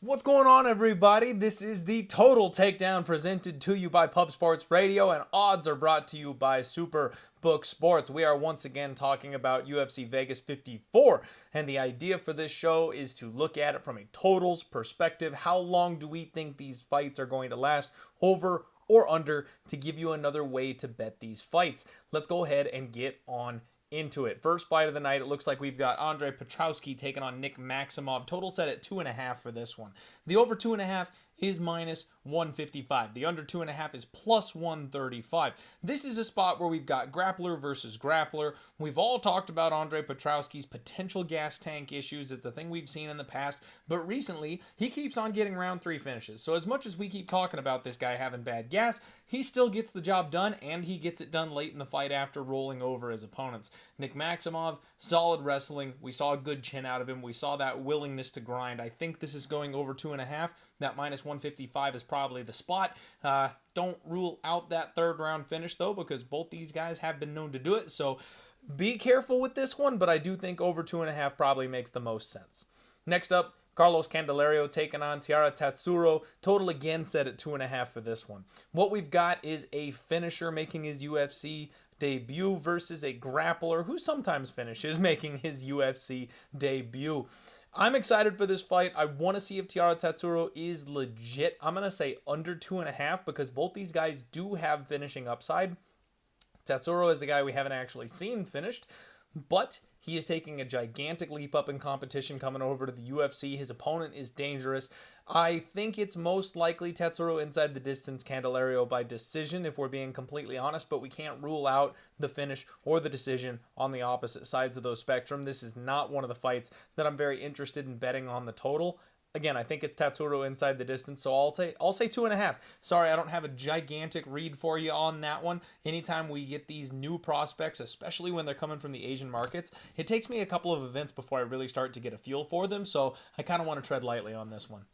What's going on, everybody? This is the Total Takedown presented to you by Pub Sports Radio, and odds are brought to you by Superbook Sports. We are once again talking about UFC Vegas 54, and the idea for this show is to look at it from a totals perspective. How long do we think these fights are going to last, over or under, to give you another way to bet these fights? Let's go ahead and get on into it. First fight of the night, it looks like we've got Andre Petrowski taking on Nick Maximov. Total set at 2.5 for this one. The over 2.5 is minus 155. The under 2.5 is plus 135. This is a spot where we've got grappler versus grappler. We've all talked about Andre Petrowski's potential gas tank issues. It's a thing we've seen in the past, but recently he keeps on getting round 3 finishes. So as much as we keep talking about this guy having bad gas, he still gets the job done, and he gets it done late in the fight after rolling over his opponents. Nick Maximov, solid wrestling. We saw a good chin out of him. We saw that willingness to grind. I think this is going over 2.5. That minus 155 is probably the spot. Don't rule out that third round finish, though, because both these guys have been known to do it. So be careful with this one, but I do think over 2.5 probably makes the most sense. Next up, Carlos Candelario taking on Tatsuro. Total again set at 2.5 for this one. What we've got is a finisher making his UFC debut versus a grappler who sometimes finishes making his UFC debut. I'm excited for this fight. I want to see if Tatsuro is legit. I'm going to say under 2.5 because both these guys do have finishing upside. Tatsuro is a guy we haven't actually seen finished, but he is taking a gigantic leap up in competition coming over to the UFC. His opponent is dangerous. I think it's most likely Tatsuro inside the distance, Candelario by decision, if we're being completely honest, but we can't rule out the finish or the decision on the opposite sides of those spectrum. This is not one of the fights that I'm very interested in betting on the total. Again, I think it's Tatsuro inside the distance, so I'll say 2.5. Sorry, I don't have a gigantic read for you on that one. Anytime we get these new prospects, especially when they're coming from the Asian markets, it takes me a couple of events before I really start to get a feel for them, so I kind of want to tread lightly on this one.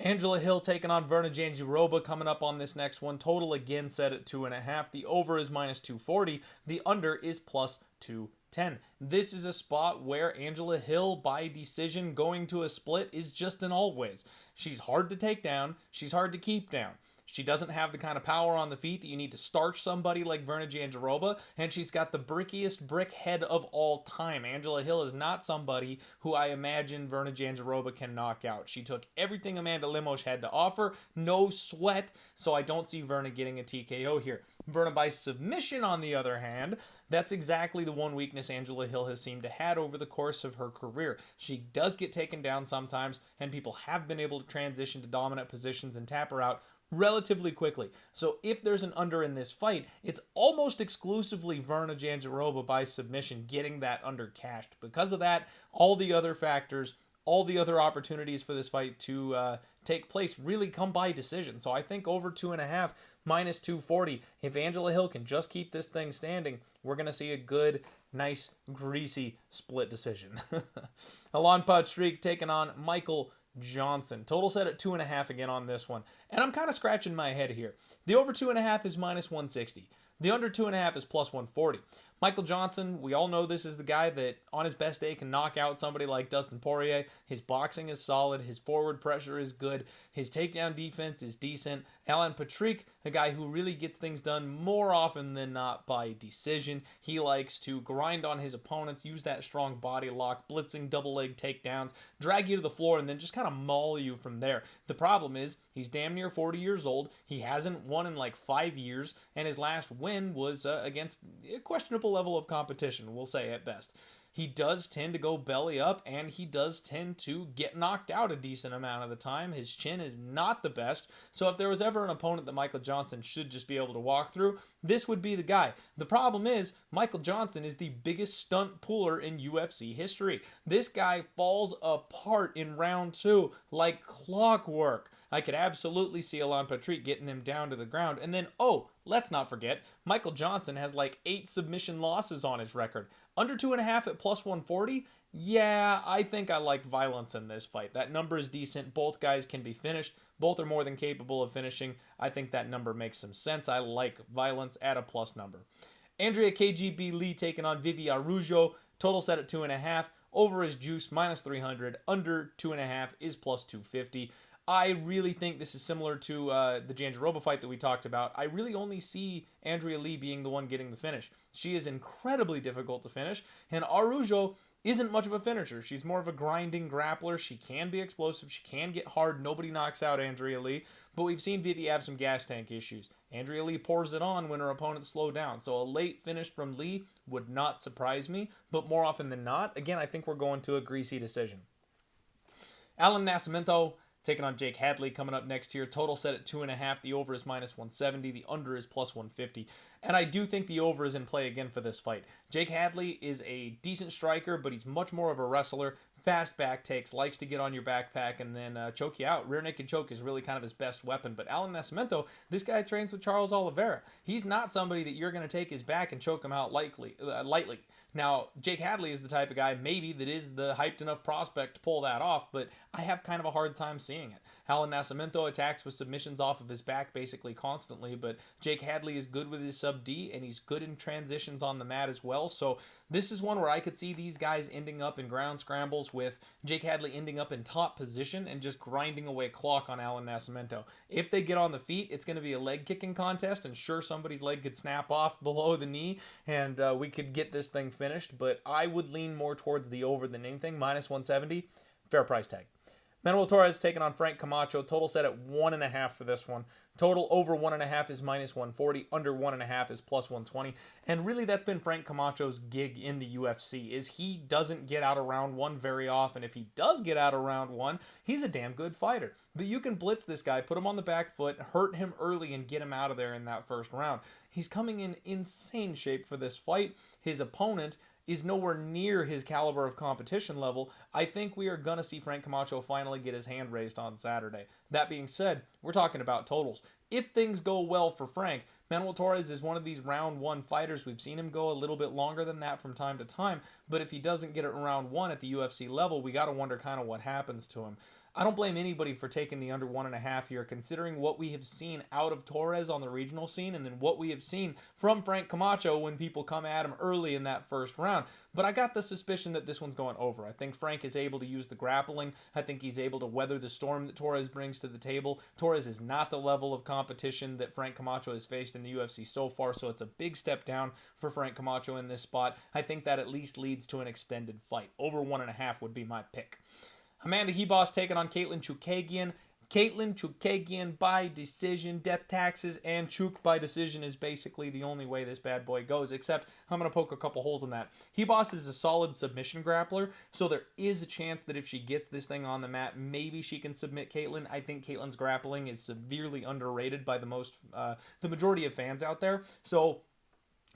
Angela Hill taking on Virna Jandiroba coming up on this next one. Total again set at 2.5. The over is minus 240. The under is plus 210. This is a spot where Angela Hill, by decision, going to a split is just an always. She's hard to take down. She's hard to keep down. She doesn't have the kind of power on the feet that you need to starch somebody like Virna Jandiroba, and she's got the brickiest brick head of all time. Angela Hill is not somebody who I imagine Virna Jandiroba can knock out. She took everything Amanda Lemos had to offer, no sweat, so I don't see Virna getting a TKO here. Virna by submission, on the other hand, that's exactly the one weakness Angela Hill has seemed to have over the course of her career. She does get taken down sometimes, and people have been able to transition to dominant positions and tap her out relatively quickly. So if there's an under in this fight, it's almost exclusively Virna Jandiroba by submission getting that under cashed. Because of that, all the other factors, all the other opportunities for this fight to take place really come by decision. So I think over 2.5, minus 240. If Angela Hill can just keep this thing standing, we're going to see a good, nice, greasy split decision. Allan Patrick taking on Michael Johnson. Total set at 2.5 again on this one. And I'm kind of scratching my head here. The over 2.5 is minus 160. The under 2.5 is plus 140. Michael Johnson, we all know this is the guy that on his best day can knock out somebody like Dustin Poirier. His boxing is solid. His forward pressure is good. His takedown defense is decent. Allan Patrick, a guy who really gets things done more often than not by decision. He likes to grind on his opponents, use that strong body lock, blitzing double leg takedowns, drag you to the floor, and then just kind of maul you from there. The problem is he's damn near 40 years old. He hasn't won in like 5 years, and his last win was against a questionable level of competition, we'll say at best. He does tend to go belly up, and he does tend to get knocked out a decent amount of the time. His chin is not the best, so if there was ever an opponent that Michael Johnson should just be able to walk through, this would be the guy. The problem is, Michael Johnson is the biggest stunt puller in UFC history. This guy falls apart in round 2 like clockwork. I could absolutely see Allan Patrick getting him down to the ground. And then, let's not forget, Michael Johnson has like 8 submission losses on his record. Under 2.5 at plus 140? Yeah, I think I like violence in this fight. That number is decent. Both guys can be finished. Both are more than capable of finishing. I think that number makes some sense. I like violence at a plus number. Andrea KGB Lee taking on Vivi Araújo. Total set at 2.5. Over is juiced minus 300. Under 2.5 is plus 250. I really think this is similar to the Jandiroba fight that we talked about. I really only see Andrea Lee being the one getting the finish. She is incredibly difficult to finish, and Araújo isn't much of a finisher. She's more of a grinding grappler. She can be explosive. She can get hard. Nobody knocks out Andrea Lee, but we've seen Vivi have some gas tank issues. Andrea Lee pours it on when her opponents slow down, so a late finish from Lee would not surprise me, but more often than not, again, I think we're going to a greasy decision. Allan Nascimento taking on Jake Hadley coming up next here. Total set at 2.5. The over is minus 170. The under is plus 150. And I do think the over is in play again for this fight. Jake Hadley is a decent striker, but he's much more of a wrestler. Fast back takes, likes to get on your backpack and then choke you out. Rear naked choke is really kind of his best weapon. But Allan Nascimento, this guy trains with Charles Oliveira. He's not somebody that you're going to take his back and choke him out lightly. Now, Jake Hadley is the type of guy maybe that is the hyped enough prospect to pull that off, but I have kind of a hard time seeing it. Allan Nascimento attacks with submissions off of his back basically constantly, but Jake Hadley is good with his sub D, and he's good in transitions on the mat as well. So this is one where I could see these guys ending up in ground scrambles with Jake Hadley ending up in top position and just grinding away clock on Allan Nascimento. If they get on the feet, it's going to be a leg kicking contest, and sure, somebody's leg could snap off below the knee, and we could get this thing finished, but I would lean more towards the over than anything. Minus 170, fair price tag. Manuel Torres taking on Frank Camacho. Total set at 1.5 for this one. Total over 1.5 is minus 140. Under 1.5 is plus 120. And really, that's been Frank Camacho's gig in the UFC, is he doesn't get out of round one very often. If he does get out of round one, he's a damn good fighter. But you can blitz this guy, put him on the back foot, hurt him early, and get him out of there in that first round. He's coming in insane shape for this fight. His opponent is nowhere near his caliber of competition level. I think we are going to see Frank Camacho finally get his hand raised on Saturday. That being said, we're talking about totals. If things go well for Frank, Manuel Torres is one of these round one fighters. We've seen him go a little bit longer than that from time to time, but if he doesn't get it in round one at the UFC level, we got to wonder kind of what happens to him. I don't blame anybody for taking the under 1.5 here, considering what we have seen out of Torres on the regional scene and then what we have seen from Frank Camacho when people come at him early in that first round. But I got the suspicion that this one's going over. I think Frank is able to use the grappling. I think he's able to weather the storm that Torres brings to the table. Torres is not the level of competition that Frank Camacho has faced in the UFC so far, so it's a big step down for Frank Camacho in this spot. I think that at least leads to an extended fight. Over 1.5 would be my pick. Amanda Ribas taking on Caitlyn Chucagan. Caitlyn Chucagan by decision, death taxes, and Chuk by decision is basically the only way this bad boy goes, except I'm going to poke a couple holes in that. Ribas is a solid submission grappler, so there is a chance that if she gets this thing on the mat, maybe she can submit Katlyn. I think Katlyn's grappling is severely underrated by the majority of fans out there, so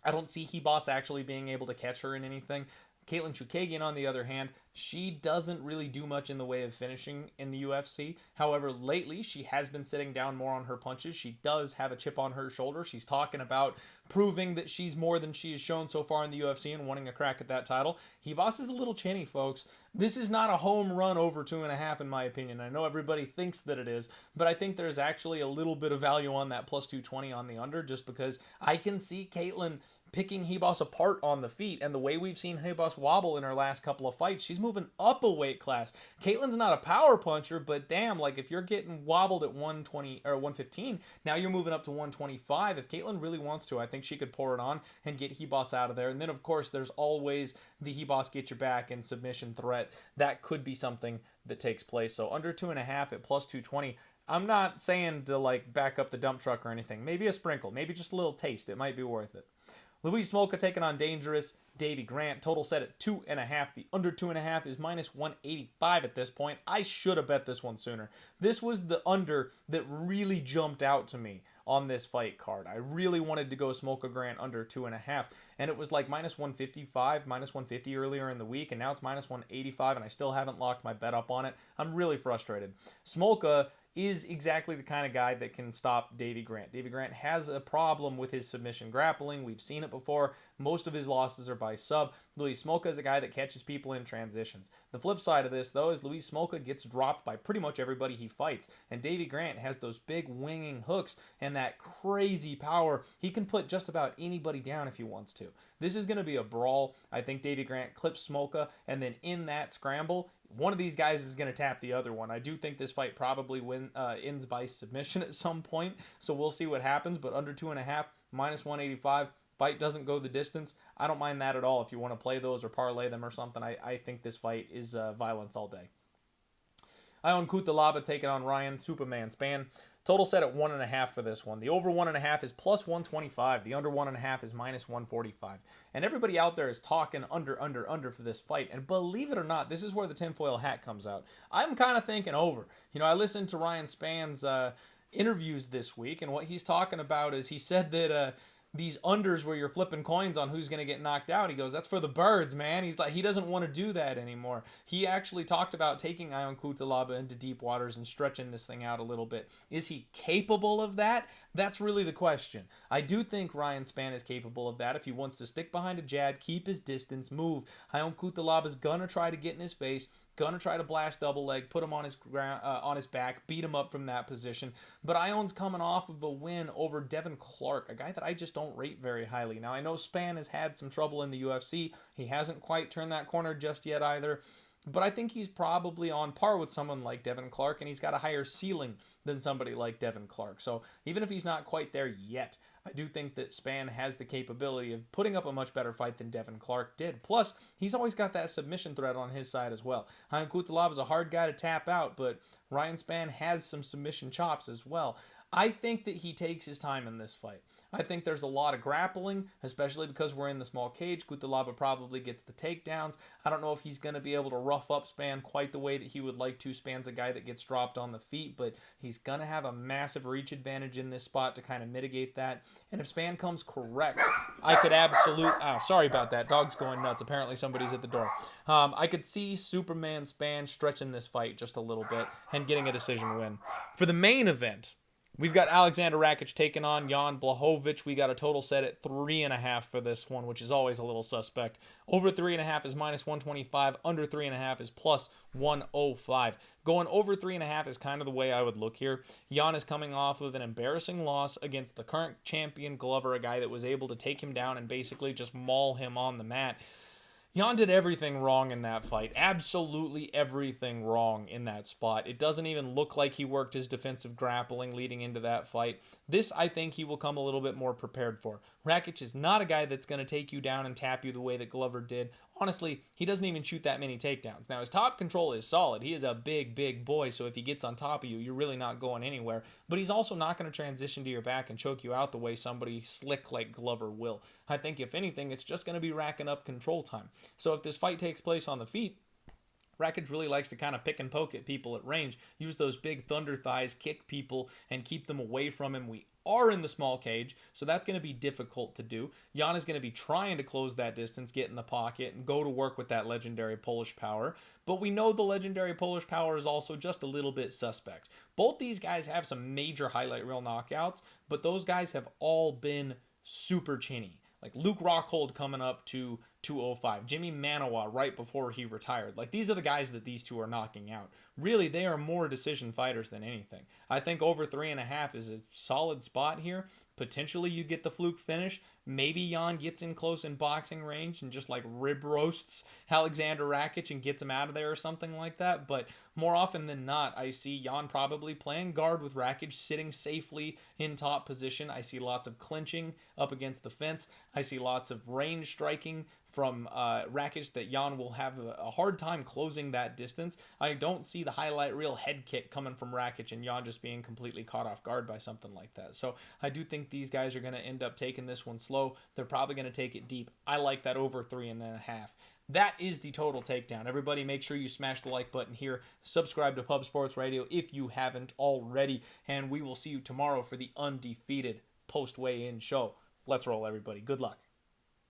I don't see Ribas actually being able to catch her in anything. Caitlyn Chucagan, on the other hand, she doesn't really do much in the way of finishing in the UFC. However, lately, she has been sitting down more on her punches. She does have a chip on her shoulder. She's talking about proving that she's more than she has shown so far in the UFC and wanting a crack at that title. Ribas is a little chinny, folks. This is not a home run over 2.5, in my opinion. I know everybody thinks that it is, but I think there's actually a little bit of value on that plus 220 on the under, just because I can see Katlyn picking Ribas apart on the feet, and the way we've seen Ribas wobble in her last couple of fights, she's moving up a weight class. Katlyn's not a power puncher, but damn, like if you're getting wobbled at 120 or 115, now you're moving up to 125. If Katlyn really wants to, I think she could pour it on and get Ribas out of there. And then of course there's always the Ribas get your back and submission threat. That could be something that takes place. So under 2.5 at plus 220. I'm not saying to like back up the dump truck or anything. Maybe a sprinkle, maybe just a little taste. It might be worth it. Luis Smolka taking on Dangerous Davey Grant. Total set at 2.5. The under 2.5 is minus 185 at this point. I should have bet this one sooner. This was the under that really jumped out to me on this fight card. I really wanted to go Smolka Grant under 2.5, and it was like minus 155, minus 150 earlier in the week, and now it's minus 185, and I still haven't locked my bet up on it. I'm really frustrated. Smolka is exactly the kind of guy that can stop Davey Grant. Davey Grant has a problem with his submission grappling. We've seen it before. Most of his losses are by sub. Luis Smolka is a guy that catches people in transitions. The flip side of this, though, is Luis Smolka gets dropped by pretty much everybody he fights, and Davey Grant has those big winging hooks and that crazy power. He can put just about anybody down if he wants to. This is going to be a brawl. I think Davey Grant clips Smolka, and then in that scramble, one of these guys is going to tap the other one. I do think this fight probably ends by submission at some point, so we'll see what happens, but under 2.5, minus 185, fight doesn't go the distance. I don't mind that at all if you want to play those or parlay them or something. I think this fight is violence all day. I own Cuțelaba taking on Ryan Superman Spann. Total set at 1.5 for this one. The over 1.5 is plus 125. The under 1.5 is minus 145. And everybody out there is talking under for this fight. And believe it or not, this is where the tinfoil hat comes out. I'm kind of thinking over. You know, I listened to Ryan Spann's interviews this week, and what he's talking about is he said that these unders where you're flipping coins on who's going to get knocked out, he goes, that's for the birds, man. He's like, he doesn't want to do that anymore. He actually talked about taking Ion Cuțelaba into deep waters and stretching this thing out a little bit. Is he capable of that? That's really the question. I do think Ryan Spann is capable of that if he wants to stick behind a jab, keep his distance, move. Ion Cuțelaba's gonna try to get in his face, gonna try to blast double leg, put him on his back, beat him up from that position. But Ion's coming off of a win over Devin Clark, a guy that I just don't rate very highly. Now, I know Spann has had some trouble in the UFC. He hasn't quite turned that corner just yet either. But I think he's probably on par with someone like Devin Clark, and he's got a higher ceiling than somebody like Devin Clark. So even if he's not quite there yet, I do think that Spann has the capability of putting up a much better fight than Devin Clark did. Plus, he's always got that submission threat on his side as well. Ion Cuțelaba is a hard guy to tap out, but Ryan Spann has some submission chops as well. I think that he takes his time in this fight. I think there's a lot of grappling, especially because we're in the small cage. Cuțelaba probably gets the takedowns. I don't know if he's going to be able to rough up Spann quite the way that he would like to. Spann's a guy that gets dropped on the feet, but he's going to have a massive reach advantage in this spot to kind of mitigate that. And if Spann comes correct, I could sorry about that. Dog's going nuts. Apparently somebody's at the door. I could see Superman Spann stretching this fight just a little bit and getting a decision win. For the main event, we've got Aleksandar Rakić taking on Jan Błachowicz. We got a total set at 3.5 for this one, which is always a little suspect. Over 3.5 is minus 125. Under 3.5 is plus 105. Going over 3.5 is kind of the way I would look here. Jan is coming off of an embarrassing loss against the current champion Glover, a guy that was able to take him down and basically just maul him on the mat. Jan did everything wrong in that fight. Absolutely everything wrong in that spot. It doesn't even look like he worked his defensive grappling leading into that fight. This, I think, he will come a little bit more prepared for. Rakić is not a guy that's going to take you down and tap you the way that Glover did. Honestly, he doesn't even shoot that many takedowns. Now, his top control is solid. He is a big, big boy, so if he gets on top of you, you're really not going anywhere. But he's also not going to transition to your back and choke you out the way somebody slick like Glover will. I think, if anything, it's just going to be racking up control time. So if this fight takes place on the feet, Rakić really likes to kind of pick and poke at people at range, use those big thunder thighs, kick people, and keep them away from him. We are in the small cage, so that's going to be difficult to do. Jan is going to be trying to close that distance, get in the pocket, and go to work with that legendary Polish power. But we know the legendary Polish power is also just a little bit suspect. Both these guys have some major highlight reel knockouts, but those guys have all been super chinny. Like Luke Rockhold coming up to 205. Jimmy Manawa right before he retired. Like, these are the guys that these two are knocking out. Really, they are more decision fighters than anything. I think over 3.5 is a solid spot here. Potentially you get the fluke finish. Maybe Jan gets in close in boxing range and just like rib roasts Aleksandar Rakić and gets him out of there or something like that. But more often than not, I see Jan probably playing guard with Rakić, sitting safely in top position. I see lots of clinching up against the fence. I see lots of range striking from Rakić that Jan will have a hard time closing that distance. I don't see the highlight reel head kick coming from Rakić and Jan just being completely caught off guard by something like that. So I do think these guys are going to end up taking this one slow. They're probably going to take it deep. I like that over 3.5. That is the total takedown. Everybody make sure you smash the like button here. Subscribe to Pub Sports Radio if you haven't already. And we will see you tomorrow for the undefeated post-weigh-in show. Let's roll, everybody. Good luck.